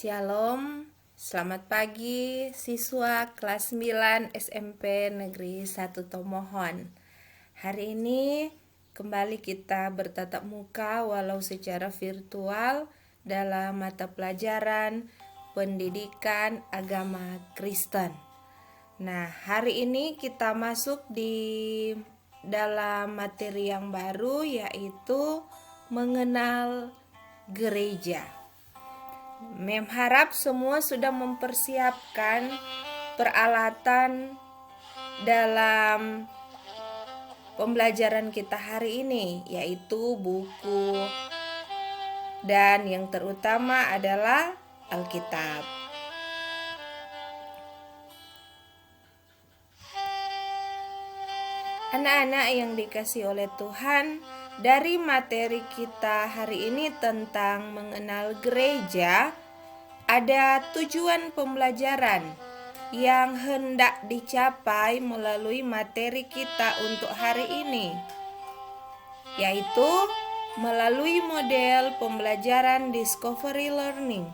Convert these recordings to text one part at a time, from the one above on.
Shalom, selamat pagi siswa kelas 9 SMP Negeri 1 Tomohon. Hari ini kembali kita bertatap muka walau secara virtual dalam mata pelajaran pendidikan agama Kristen. Nah, hari ini kita masuk di dalam materi yang baru, yaitu mengenal gereja. Mem harap semua sudah mempersiapkan peralatan dalam pembelajaran kita hari ini, yaitu buku dan yang terutama adalah Alkitab. Anak-anak yang dikasihi oleh Tuhan, dari materi kita hari ini tentang mengenal gereja, ada tujuan pembelajaran yang hendak dicapai melalui materi kita untuk hari ini, yaitu melalui model pembelajaran Discovery Learning.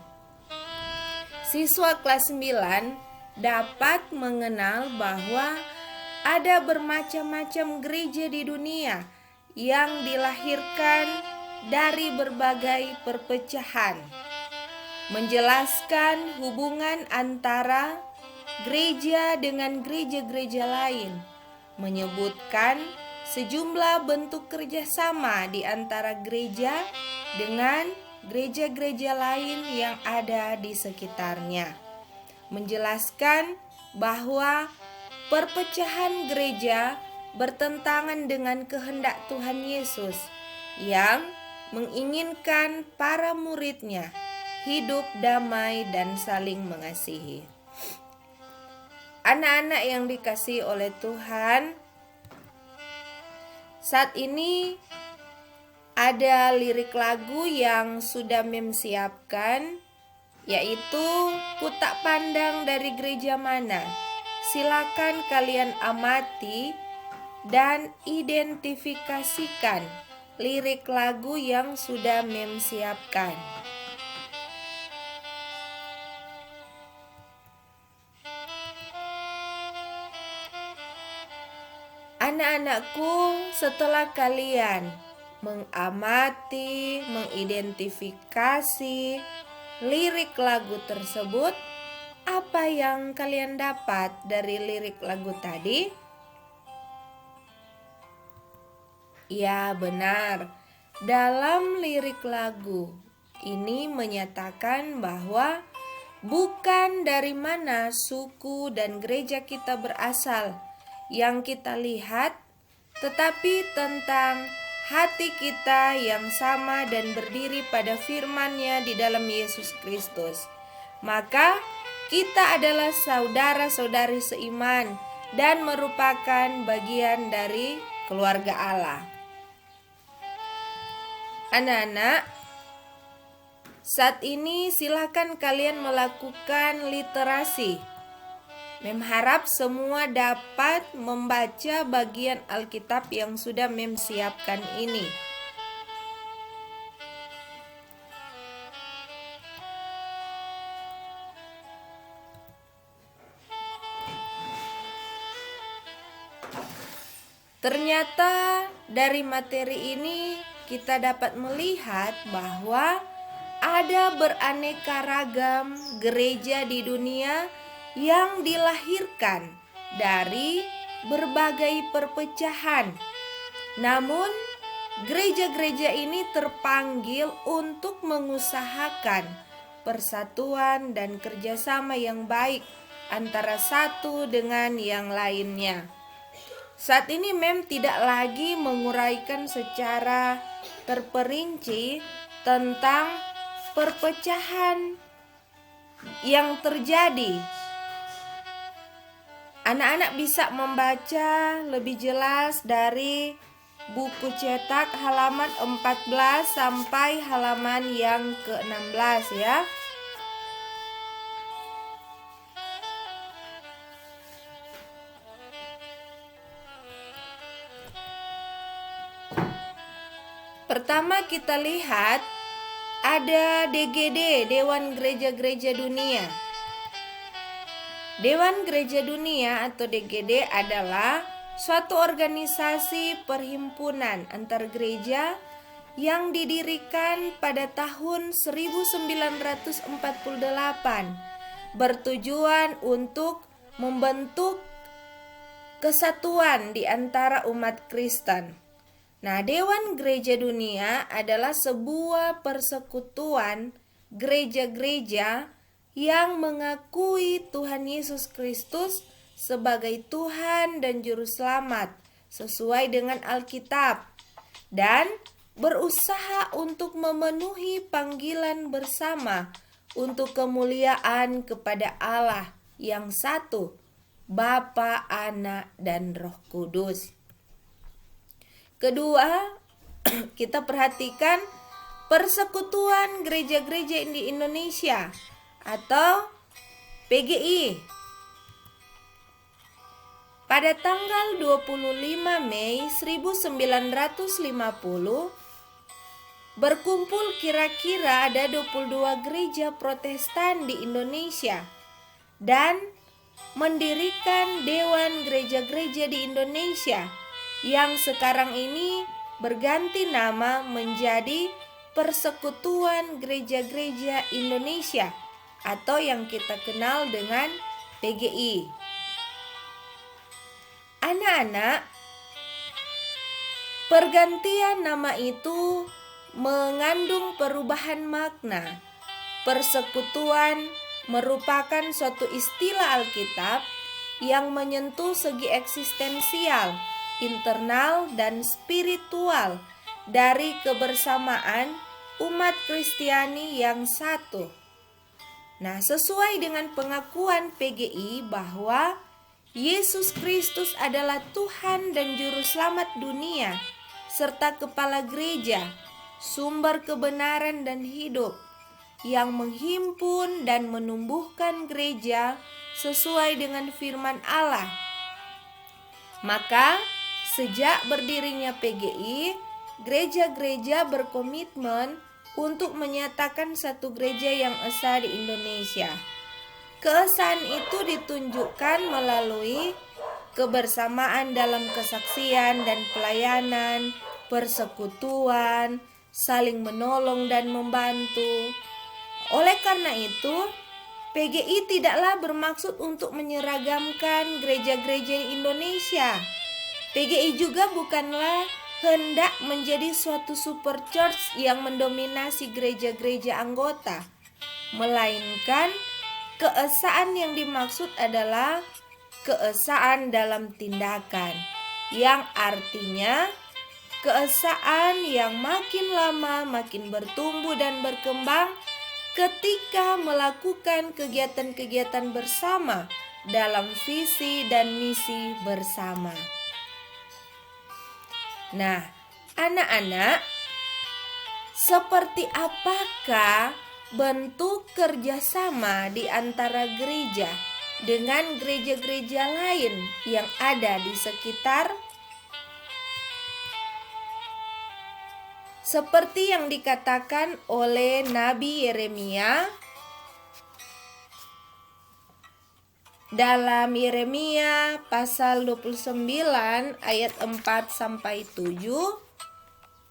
Siswa kelas 9 dapat mengenal bahwa ada bermacam-macam gereja di dunia yang dilahirkan dari berbagai perpecahan, menjelaskan hubungan antara gereja dengan gereja-gereja lain, menyebutkan sejumlah bentuk kerjasama di antara gereja dengan gereja-gereja lain yang ada di sekitarnya, menjelaskan bahwa perpecahan gereja bertentangan dengan kehendak Tuhan Yesus yang menginginkan para muridnya hidup damai dan saling mengasihi. Anak-anak yang dikasihi oleh Tuhan, saat ini ada lirik lagu yang sudah Mem siapkan, yaitu "Ku Tak Pandang Dari Gereja Mana". Silakan kalian amati dan identifikasikan lirik lagu yang sudah Mem siapkan. Anak-anakku, setelah kalian mengamati, mengidentifikasi lirik lagu tersebut, apa yang kalian dapat dari lirik lagu tadi? Ya, benar. Dalam lirik lagu ini menyatakan bahwa bukan dari mana suku dan gereja kita berasal yang kita lihat, tetapi tentang hati kita yang sama dan berdiri pada firman-Nya di dalam Yesus Kristus. Maka kita adalah saudara-saudari seiman dan merupakan bagian dari keluarga Allah. Anak-anak, saat ini silakan kalian melakukan literasi. Mem harap semua dapat membaca bagian Alkitab yang sudah Mem siapkan ini. Ternyata dari materi ini kita dapat melihat bahwa ada beraneka ragam gereja di dunia yang dilahirkan dari berbagai perpecahan. Namun, gereja-gereja ini terpanggil untuk mengusahakan persatuan dan kerjasama yang baik antara satu dengan yang lainnya. Saat ini Mem tidak lagi menguraikan secara terperinci tentang perpecahan yang terjadi. Anak-anak bisa membaca lebih jelas dari buku cetak halaman 14 sampai halaman yang ke-16 ya. Pertama kita lihat ada DGD, Dewan Gereja-Gereja Dunia. Dewan Gereja Dunia atau DGD adalah suatu organisasi perhimpunan antar gereja yang didirikan pada tahun 1948, bertujuan untuk membentuk kesatuan di antara umat Kristen. Nah, Dewan Gereja Dunia adalah sebuah persekutuan gereja-gereja yang mengakui Tuhan Yesus Kristus sebagai Tuhan dan Juru Selamat sesuai dengan Alkitab dan berusaha untuk memenuhi panggilan bersama untuk kemuliaan kepada Allah yang satu, Bapa, Anak, dan Roh Kudus. Kedua, kita perhatikan Persekutuan Gereja-Gereja di Indonesia atau PGI. Pada tanggal 25 Mei 1950 berkumpul kira-kira ada 22 gereja Protestan di Indonesia dan mendirikan Dewan Gereja-Gereja di Indonesia yang sekarang ini berganti nama menjadi Persekutuan Gereja-Gereja Indonesia atau yang kita kenal dengan PGI. Anak-anak, pergantian nama itu mengandung perubahan makna. Persekutuan merupakan suatu istilah Alkitab yang menyentuh segi eksistensial, internal, dan spiritual dari kebersamaan umat Kristiani yang satu. Nah, sesuai dengan pengakuan PGI bahwa Yesus Kristus adalah Tuhan dan Juru Selamat dunia, serta Kepala Gereja, sumber kebenaran dan hidup, yang menghimpun dan menumbuhkan gereja sesuai dengan firman Allah. Maka, sejak berdirinya PGI, gereja-gereja berkomitmen untuk menyatakan satu gereja yang esa di Indonesia. Keesaan itu ditunjukkan melalui kebersamaan dalam kesaksian dan pelayanan, persekutuan, saling menolong dan membantu. Oleh karena itu, PGI tidaklah bermaksud untuk menyeragamkan gereja-gereja di Indonesia. PGI juga bukanlah hendak menjadi suatu super church yang mendominasi gereja-gereja anggota, melainkan keesaan yang dimaksud adalah keesaan dalam tindakan, yang artinya keesaan yang makin lama makin bertumbuh dan berkembang ketika melakukan kegiatan-kegiatan bersama dalam visi dan misi bersama. Nah, anak-anak, seperti apakah bentuk kerjasama di antara gereja dengan gereja-gereja lain yang ada di sekitar? Seperti yang dikatakan oleh Nabi Yeremia dalam Yeremia pasal 29 ayat 4-7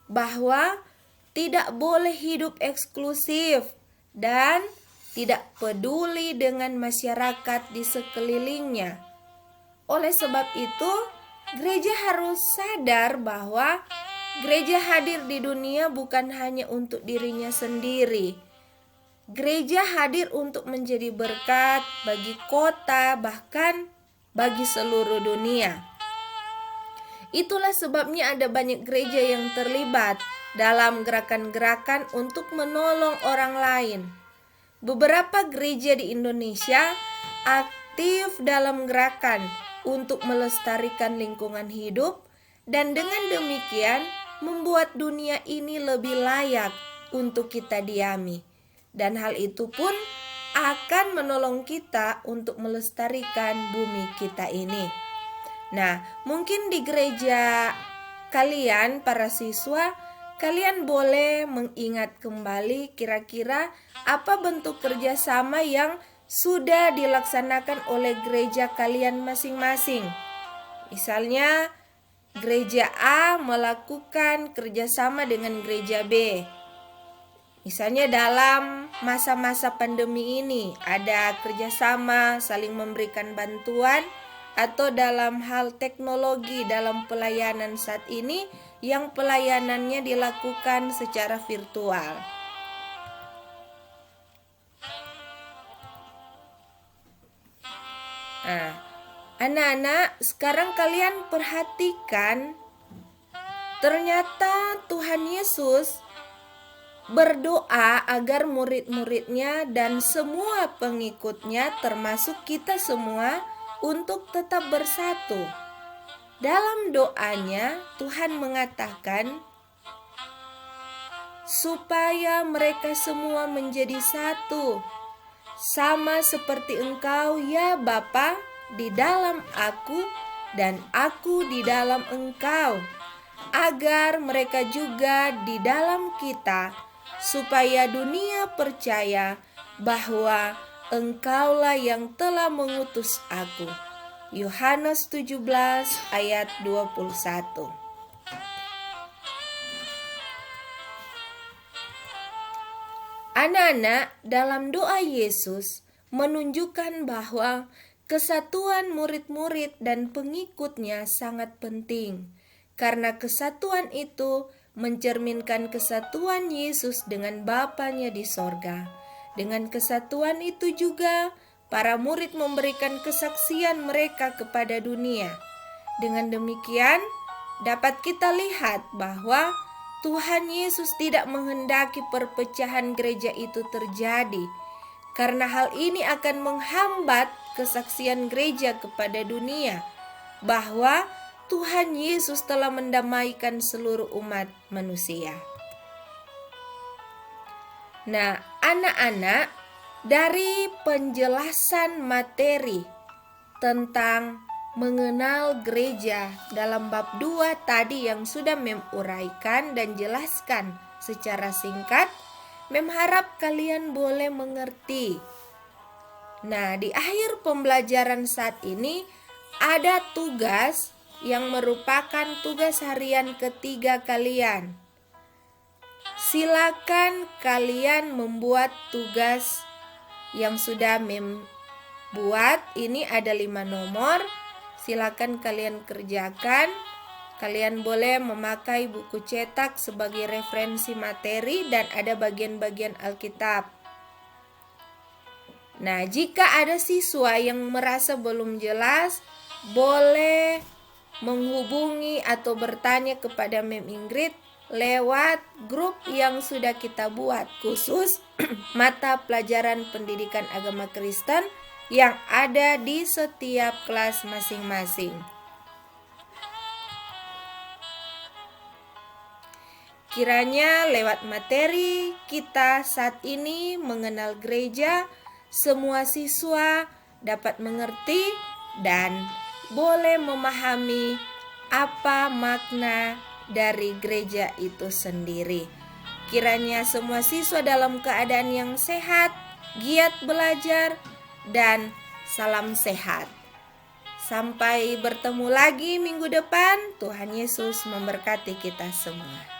bahwa tidak boleh hidup eksklusif dan tidak peduli dengan masyarakat di sekelilingnya. Oleh sebab itu, gereja harus sadar bahwa gereja hadir di dunia bukan hanya untuk dirinya sendiri. Gereja hadir untuk menjadi berkat bagi kota, bahkan bagi seluruh dunia. Itulah sebabnya ada banyak gereja yang terlibat dalam gerakan-gerakan untuk menolong orang lain. Beberapa gereja di Indonesia aktif dalam gerakan untuk melestarikan lingkungan hidup dan dengan demikian membuat dunia ini lebih layak untuk kita diami. Dan hal itu pun akan menolong kita untuk melestarikan bumi kita ini. Nah, mungkin di gereja kalian para siswa kalian boleh mengingat kembali kira-kira apa bentuk kerjasama yang sudah dilaksanakan oleh gereja kalian masing-masing. Misalnya, gereja A melakukan kerjasama dengan gereja B. Misalnya dalam masa-masa pandemi ini ada kerjasama saling memberikan bantuan, atau dalam hal teknologi dalam pelayanan saat ini yang pelayanannya dilakukan secara virtual. Nah, anak-anak, sekarang kalian perhatikan, ternyata Tuhan Yesus berdoa agar murid-muridnya dan semua pengikutnya, termasuk kita semua, untuk tetap bersatu. Dalam doanya, Tuhan mengatakan supaya mereka semua menjadi satu, sama seperti Engkau ya Bapa di dalam Aku dan Aku di dalam Engkau, agar mereka juga di dalam kita, supaya dunia percaya bahwa Engkaulah yang telah mengutus Aku. Yohanes 17 ayat 21. Anak-anak, dalam doa Yesus menunjukkan bahwa kesatuan murid-murid dan pengikutnya sangat penting, karena kesatuan itu mencerminkan kesatuan Yesus dengan Bapanya di sorga. Dengan kesatuan itu juga para murid memberikan kesaksian mereka kepada dunia. Dengan demikian, dapat kita lihat bahwa Tuhan Yesus tidak menghendaki perpecahan gereja itu terjadi, karena hal ini akan menghambat kesaksian gereja kepada dunia bahwa Tuhan Yesus telah mendamaikan seluruh umat manusia. Nah, anak-anak, dari penjelasan materi tentang mengenal gereja dalam bab 2 tadi yang sudah Mem uraikan dan jelaskan secara singkat, Mem harap kalian boleh mengerti. Nah, di akhir pembelajaran saat ini ada tugas yang merupakan tugas harian ketiga kalian. Silakan kalian membuat tugas yang sudah Mem buat. Ini ada 5 nomor. Silakan kalian kerjakan. Kalian boleh memakai buku cetak sebagai referensi materi dan ada bagian-bagian Alkitab. Nah, jika ada siswa yang merasa belum jelas, boleh menghubungi atau bertanya kepada Mem Ingrid lewat grup yang sudah kita buat khusus mata pelajaran pendidikan agama Kristen yang ada di setiap kelas masing-masing. Kiranya lewat materi kita saat ini mengenal gereja, semua siswa dapat mengerti dan boleh memahami apa makna dari gereja itu sendiri. Kiranya semua siswa dalam keadaan yang sehat, giat belajar, dan salam sehat. Sampai bertemu lagi minggu depan. Tuhan Yesus memberkati kita semua.